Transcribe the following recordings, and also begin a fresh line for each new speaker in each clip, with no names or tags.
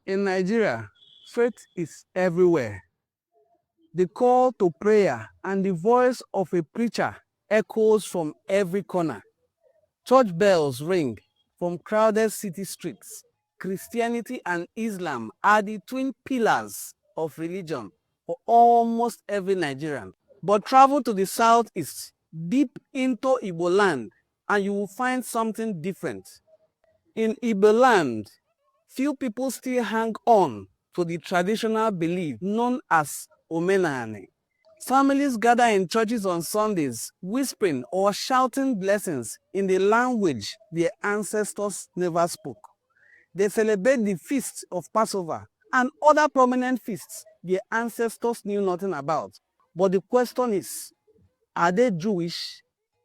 In Nigeria, faith is everywhere. The call to prayer and the voice of a preacher echoes from every corner. Church bells ring from crowded city streets. Christianity and Islam are the twin pillars of religion for almost every Nigerian. But travel to the southeast, deep into Eboland, and you will find something different. In Eboland, few people still hang on to the traditional belief known as omenani. Families gather in churches on Sundays, whispering or shouting blessings in the language their ancestors never spoke. They celebrate the feast of Passover and other prominent feasts their ancestors knew nothing about. But the question is, are they Jewish?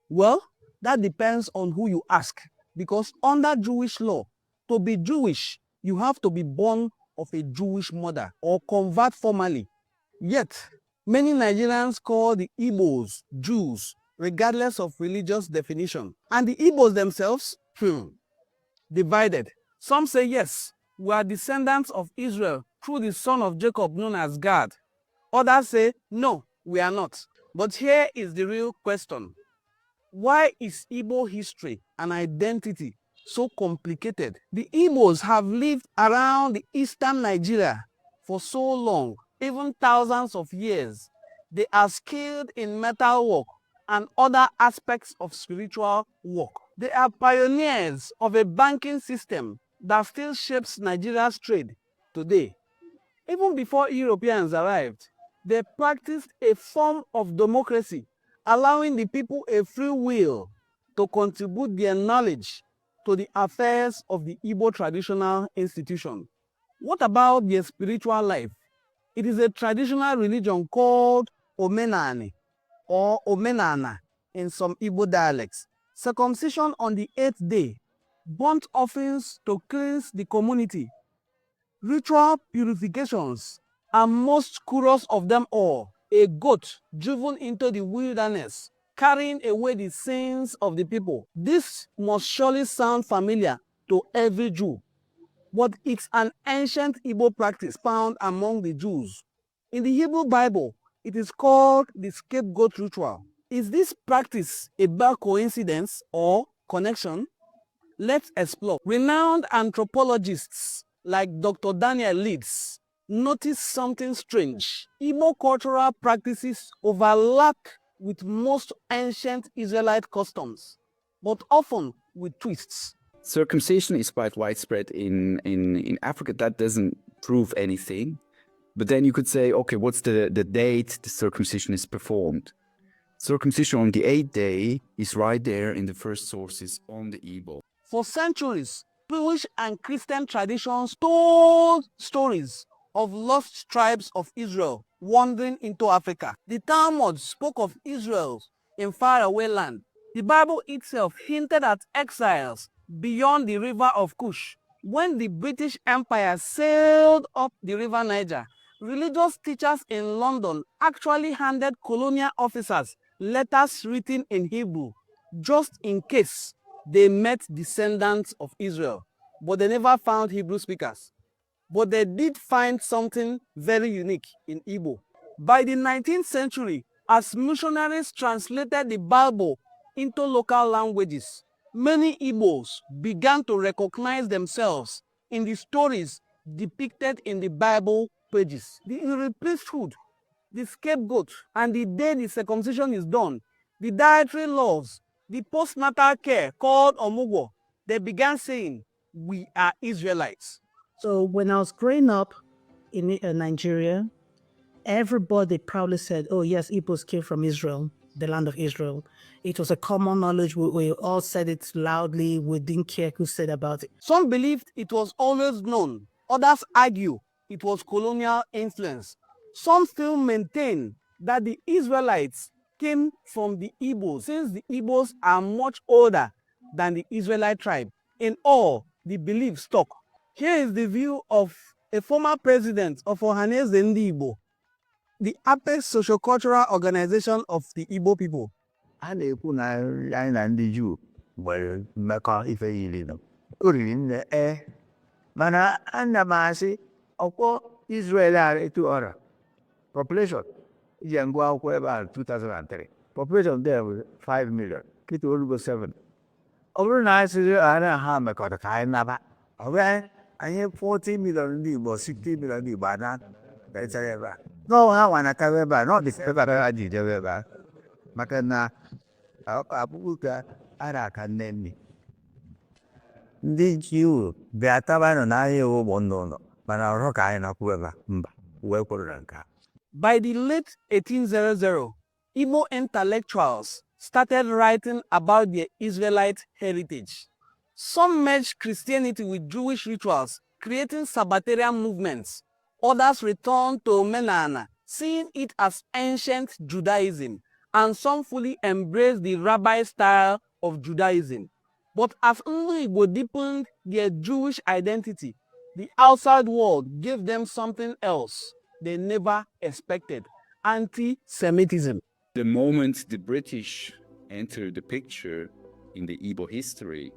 Well, that depends on who you ask, because under Jewish law, to be Jewish, you have to be born of a Jewish mother or convert formally. Yet, many Nigerians call the Igbos Jews, regardless of religious definition. And the Igbos themselves, divided. Some say yes, we are descendants of Israel through the son of Jacob known as God. Others say no, we are not. But here is the real question. Why is Igbo history and identity so complicated? The Igbos have lived around the eastern Nigeria for so long, even thousands of years. They are skilled in metal work and other aspects of spiritual work. They are pioneers of a banking system that still shapes Nigeria's trade today. Even before Europeans arrived, they practiced a form of democracy, allowing the people a free will to contribute their knowledge to the affairs of the Igbo traditional institution. What about their spiritual life? It is a traditional religion called Omenani or Omenana in some Igbo dialects. Circumcision on the 8th day, burnt offerings to cleanse the community, ritual purifications, and most curious of them all, a goat driven into the wilderness, carrying away the sins of the people. This must surely sound familiar to every Jew, but it's an ancient Igbo practice found among the Jews. In the Hebrew Bible, it is called the scapegoat ritual. Is this practice a bare coincidence or connection? Let's explore. Renowned anthropologists like Dr. Daniel Leeds noticed something strange. Igbo cultural practices overlap with most ancient Israelite customs, but often with twists.
Circumcision is quite widespread in Africa. That doesn't prove anything. But then you could say, okay, what's the date the circumcision is performed? Circumcision on the 8th day is right there in the first sources on the Igbo.
For centuries, Jewish and Christian traditions told stories of lost tribes of Israel wandering into Africa. The Talmud spoke of Israel in faraway land. The Bible itself hinted at exiles beyond the river of Cush. When the British Empire sailed up the river Niger, religious teachers in London actually handed colonial officers letters written in Hebrew, just in case they met descendants of Israel. But they never found Hebrew speakers. But they did find something very unique in Igbo. By the 19th century, as missionaries translated the Bible into local languages, many Igbos began to recognize themselves in the stories depicted in the Bible pages. The priesthood, the scapegoat, and the day the circumcision is done, the dietary laws, the postnatal care called omugwo, they began saying, we are Israelites.
So when I was growing up in Nigeria, everybody proudly said, oh yes, Igbos came from Israel, the land of Israel. It was a common knowledge. We all said it loudly. We didn't care who said about it.
Some believed it was always known. Others argue it was colonial influence. Some still maintain that the Israelites came from the Igbos, since the Igbos are much older than the Israelite tribe. In all, the belief stuck. Here is the view of a former president of Ohaneze Ndi Igbo, the apex sociocultural organization of the Igbo people.
A na-ekwu na anyị na ndị Juu mmekọ ife yiri nọ. O riri nne mana ana m asị ọkwọ Israel a etu ọra population ije ngwa akwụkwọ ebe a 2003 population there was 5 million kịta olugo 7. ọ bụrụ na anyị sịrị ara ha mekọta ka anyị naba ọ bụ anyị 40 million ndị Igbo 60 million ndị Igbo ana echere ebe a n'ọnwa ha nwa na-akawa ebe a n'ọdịs ebe a ha ji jebe ebe a maka na abụghị ka ara aka nne nni ndị Juu bịa taba nọ n'ahịa ewu ụgbọ ndụ ụlọ mana ọrụ ka anyị na-akwụ ebe a mba wee kwụrụ na nke a.
By the late 1800s, Igbo intellectuals started writing about their Israelite heritage. Some merged Christianity with Jewish rituals, creating Sabbatarian movements. Others returned to Menana, seeing it as ancient Judaism, and some fully embraced the rabbi style of Judaism. But as Ndị Igbo deepened their Jewish identity, the outside world gave them something else they never expected: anti-Semitism.
The moment the British entered the picture in the Igbo history,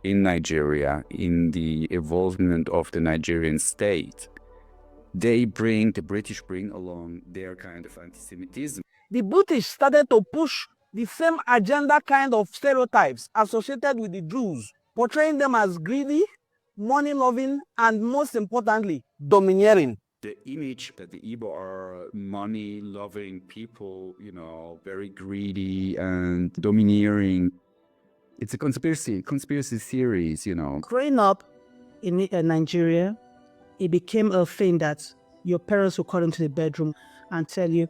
in Nigeria, in the evolvement of the Nigerian state, the British bring along their kind of anti-Semitism.
The British started to push the same agenda kind of stereotypes associated with the Jews, portraying them as greedy, money-loving, and most importantly, domineering.
The image that the Igbo are money-loving people, very greedy and domineering. It's a conspiracy theories,
Growing up in Nigeria, it became a thing that your parents will call into the bedroom and tell you,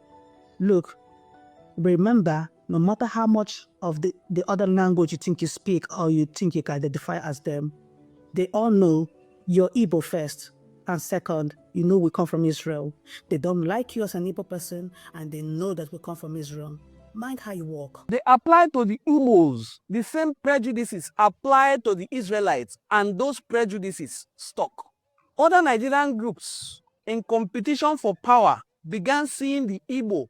look, remember, no matter how much of the other language you think you speak or you think you can identify as them, they all know you're Igbo first. And second, we come from Israel. They don't like you as an Igbo person, and they know that we come from Israel. Mind how you walk.
They apply to the Igbos the same prejudices applied to the Israelites, and those prejudices stuck. Other Nigerian groups in competition for power began seeing the Igbo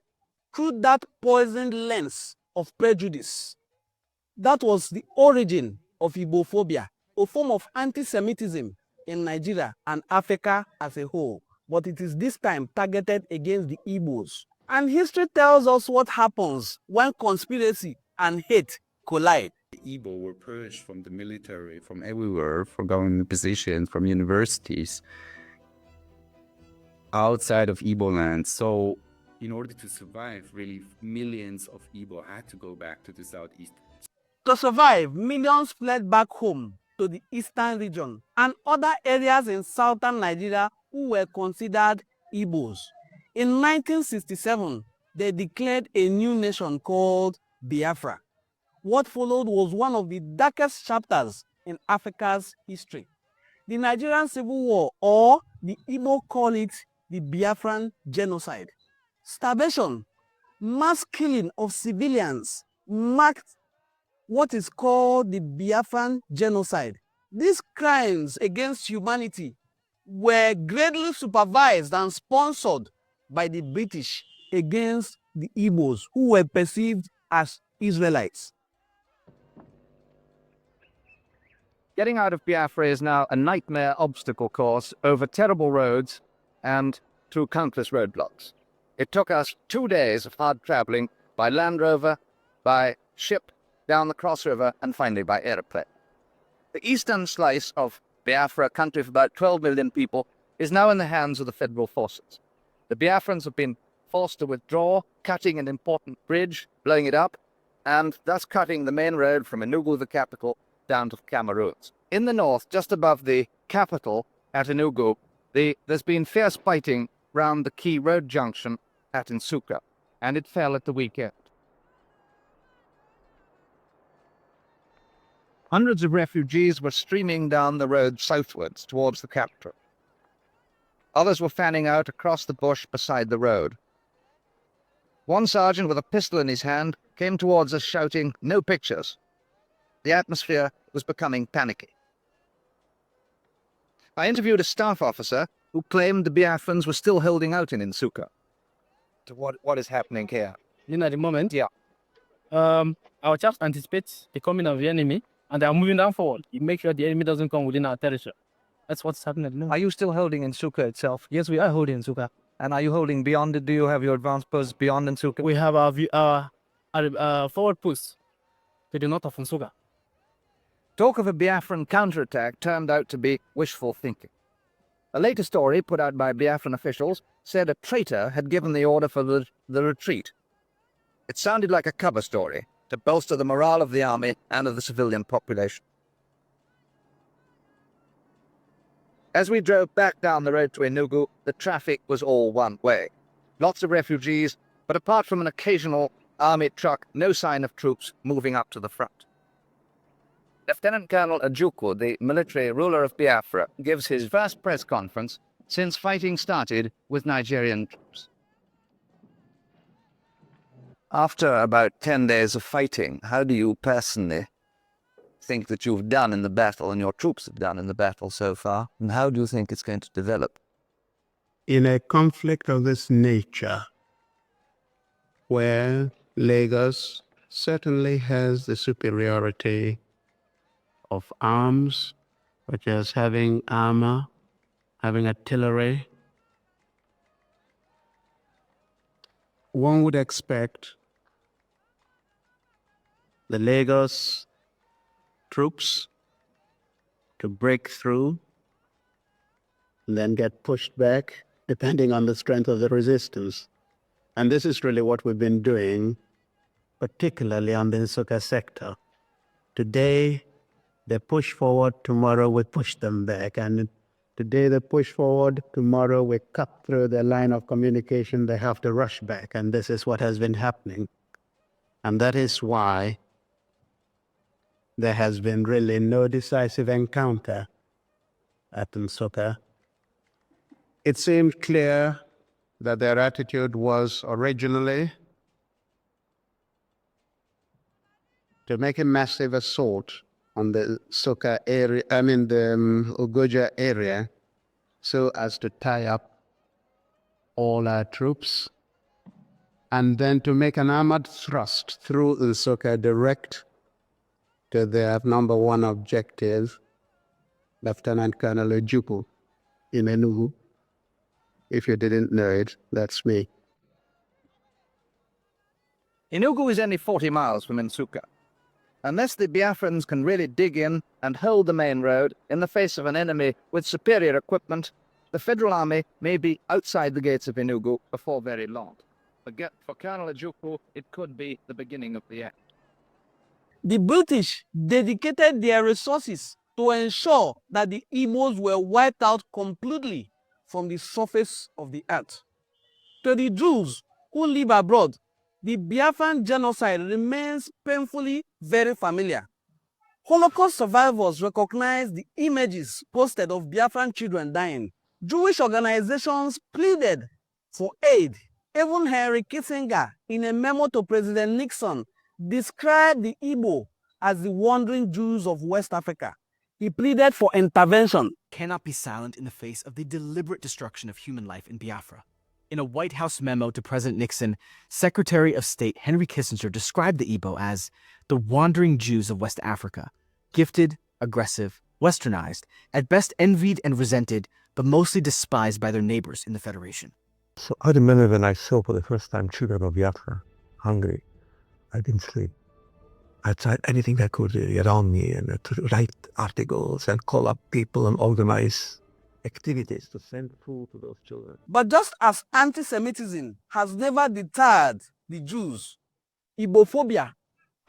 through that poisoned lens of prejudice. That was the origin of Igbophobia, a form of anti-Semitism in Nigeria and Africa as a whole, but it is this time targeted against the Igbos. And history tells us what happens when conspiracy and hate collide.
The Igbo were purged from the military, from everywhere, from government positions, from universities, outside of Eboland. So in order to survive, really, millions of Igbo had to go back to the southeast.
To survive, millions fled back home to the eastern region and other areas in southern Nigeria who were considered Igbos. In 1967, they declared a new nation called Biafra. What followed was one of the darkest chapters in Africa's history. The Nigerian Civil War, or the Igbo call it the Biafran genocide. Starvation, mass killing of civilians marked what is called the Biafran genocide. These crimes against humanity were greatly supervised and sponsored by the British against the Igbos, who were perceived as Israelites.
Getting out of Biafra is now a nightmare obstacle course over terrible roads and through countless roadblocks. It took us 2 days of hard traveling by Land Rover, by ship, down the Cross River, and finally by aeroplane. The eastern slice of Biafra, a country of about 12 million people, is now in the hands of the federal forces. The Biafrans have been forced to withdraw, cutting an important bridge, blowing it up, and thus cutting the main road from Enugu, the capital, down to the Cameroons. In the north, just above the capital at Enugu, there's been fierce fighting round the key road junction at Nsukka, and it fell at the weekend. Hundreds of refugees were streaming down the road southwards towards the capital. Others were fanning out across the bush beside the road. One sergeant with a pistol in his hand came towards us shouting, "No pictures." The atmosphere was becoming panicky. I interviewed a staff officer who claimed the Biafrans were still holding out in Nsukka. So what is happening here?
At the moment,
Yeah.
our chaps anticipate the coming of the enemy, and they are moving down forward. You make sure the enemy doesn't come within our territory. That's what's happening now.
Are you still holding Nsuka itself?
Yes, we are holding Nsuka.
And are you holding beyond it? Do you have your advanced posts beyond Nsuka?
We have our forward push to the north of Nsuka.
Talk of a Biafran counterattack turned out to be wishful thinking. A later story put out by Biafran officials said a traitor had given the order for the retreat. It sounded like a cover story to bolster the morale of the army and of the civilian population. As we drove back down the road to Enugu, the traffic was all one way. Lots of refugees, but apart from an occasional army truck, no sign of troops moving up to the front. Lieutenant Colonel Ojukwu, the military ruler of Biafra, gives his first press conference since fighting started with Nigerian troops. After about 10 days of fighting, how do you personally think that you've done in the battle and your troops have done in the battle so far? And how do you think it's going to develop?
In a conflict of this nature, where Lagos certainly has the superiority of arms, such as having armor, having artillery, one would expect the Lagos troops to break through and then get pushed back, depending on the strength of the resistance. And this is really what we've been doing, particularly on the Nsukka sector. Today, they push forward, tomorrow we push them back. And today they push forward, tomorrow we cut through the line of communication, they have to rush back. And this is what has been happening. And that is why there has been really no decisive encounter at Nsukka. It seemed clear that their attitude was originally to make a massive assault on the Nsukka area, the Ugoja area, so as to tie up all our troops, and then to make an armored thrust through Nsukka direct to their number one objective, Lieutenant Colonel Ojukwu in Enugu. If you didn't know it, that's me.
Enugu is only 40 miles from Nsukka. Unless the Biafrans can really dig in and hold the main road in the face of an enemy with superior equipment, the Federal Army may be outside the gates of Enugu before very long. For Colonel Ojukwu, it could be the beginning of the end.
The British dedicated their resources to ensure that the Igbos were wiped out completely from the surface of the earth. To the Jews who live abroad, the Biafran genocide remains painfully very familiar. Holocaust survivors recognize the images posted of Biafran children dying. Jewish organizations pleaded for aid. Even Henry Kissinger, in a memo to President Nixon, described the Igbo as the wandering Jews of West Africa. He pleaded for intervention.
Cannot be silent in the face of the deliberate destruction of human life in Biafra. In a White House memo to President Nixon, Secretary of State Henry Kissinger described the Igbo as the wandering Jews of West Africa, gifted, aggressive, westernized, at best envied and resented, but mostly despised by their neighbors in the Federation.
So I remember when I saw for the first time children of Biafra hungry, I didn't sleep. I tried anything I could around me and to write articles and call up people and organize activities to send food to those children.
But just as anti-Semitism has never deterred the Jews, Igbophobia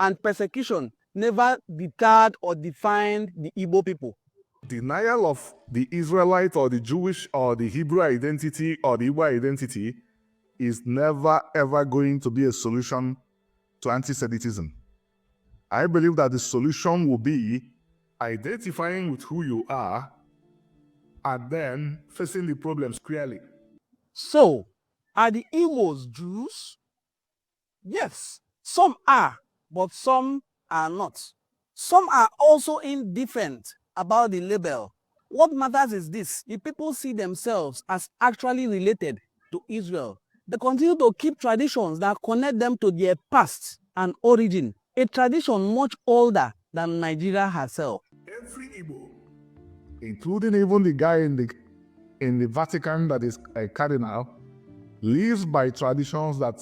and persecution never deterred or defined the Igbo people.
Denial of the Israelite or the Jewish or the Hebrew identity or the Igbo identity is never ever going to be a solution to anti-Semitism. I believe that the solution will be identifying with who you are and then facing the problems clearly.
So, are the Igbos Jews? Yes, some are, but some are not. Some are also indifferent about the label. What matters is this: if people see themselves as actually related to Israel, they continue to keep traditions that connect them to their past and origin, a tradition much older than Nigeria herself.
Every Igbo including even the guy in the Vatican that is a cardinal, lives by traditions that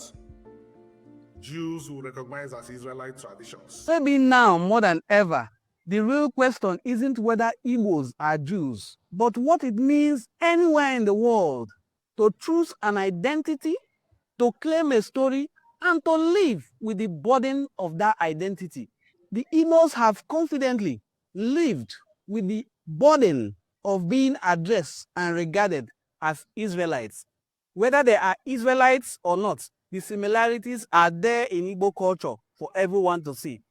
Jews will recognize as Israelite traditions.
Maybe now more than ever, the real question isn't whether Igbos are Jews, but what it means anywhere in the world to choose an identity, to claim a story, and to live with the burden of that identity. The Igbos have confidently lived with the burden of being addressed and regarded as Israelites. Whether they are Israelites or not, the similarities are there in Igbo culture for everyone to see.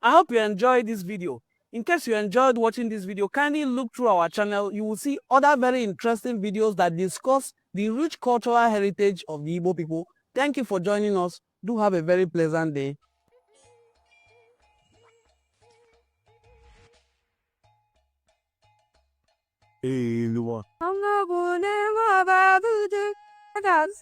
I hope you enjoyed this video. In case you enjoyed watching this video, kindly look through our channel. You will see other very interesting videos that discuss the rich cultural heritage of the Igbo people. Thank you for joining us. Do have a very pleasant day.
Hey,